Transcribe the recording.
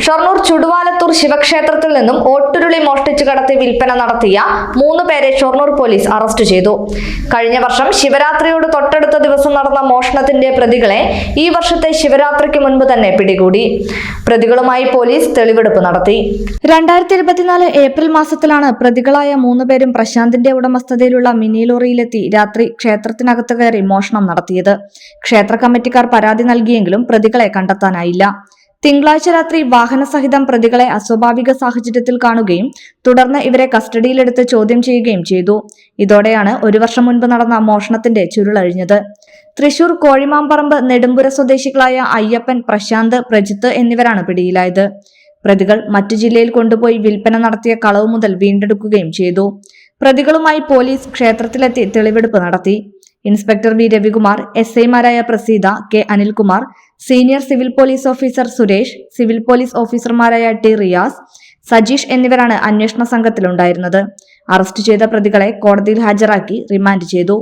ഷൊർണൂർ ചുടുവാലത്തൂർ ശിവക്ഷേത്രത്തിൽ നിന്നും ഓട്ടുരുളി മോഷ്ടിച്ചു കടത്തി വിൽപ്പന നടത്തിയ 3 പേരെ ഷൊർണൂർ പോലീസ് അറസ്റ്റ് ചെയ്തു. കഴിഞ്ഞ വർഷം ശിവരാത്രിയോട് തൊട്ടടുത്ത ദിവസം നടന്ന മോഷണത്തിന്റെ പ്രതികളെ ഈ വർഷത്തെ ശിവരാത്രിക്ക് മുൻപ് തന്നെ പിടികൂടി. പ്രതികളുമായി പോലീസ് തെളിവെടുപ്പ് നടത്തി. 2024 ഏപ്രിൽ മാസത്തിലാണ് പ്രതികളായ 3 പേരും പ്രശാന്തിന്റെ ഉടമസ്ഥതയിലുള്ള മിനി ലോറിയിലെത്തി രാത്രി ക്ഷേത്രത്തിനകത്ത് കയറി മോഷണം നടത്തിയത്. ക്ഷേത്ര കമ്മിറ്റിക്കാർ പരാതി നൽകിയെങ്കിലും പ്രതികളെ കണ്ടെത്താനായില്ല. തിങ്കളാഴ്ച രാത്രി വാഹനസഹിതം പ്രതികളെ അസ്വാഭാവിക സാഹചര്യത്തിൽ കാണുകയും തുടർന്ന് ഇവരെ കസ്റ്റഡിയിലെടുത്ത് ചോദ്യം ചെയ്യുകയും ചെയ്തു. ഇതോടെയാണ് 1 വർഷം മുൻപ് നടന്ന മോഷണത്തിന്റെ ചുരുളഴിഞ്ഞത്. തൃശൂർ കോഴിമാമ്പറമ്പ് നെടുമ്പുര സ്വദേശികളായ അയ്യപ്പൻ, പ്രശാന്ത്, പ്രജിത്ത് എന്നിവരാണ് പിടിയിലായത്. പ്രതികൾ മറ്റു ജില്ലയിൽ കൊണ്ടുപോയി വിൽപ്പന നടത്തിയ കളവ് മുതൽ വീണ്ടെടുക്കുകയും ചെയ്തു. പ്രതികളുമായി പോലീസ് ക്ഷേത്രത്തിലെത്തി തെളിവെടുപ്പ് നടത്തി. ഇൻസ്പെക്ടർ വി രവികുമാർ, SI-മാരായ Praseetha, K Anilkumar, senior civil police officer Suresh, civil police ഓഫീസർമാരായ ടി റിയാസ്, സജീഷ് എന്നിവരാണ് അന്വേഷണ സംഘത്തിലുണ്ടായിരുന്നത്. അറസ്റ്റ് ചെയ്ത പ്രതികളെ കോടതിയിൽ ഹാജരാക്കി റിമാൻഡ് ചെയ്തു.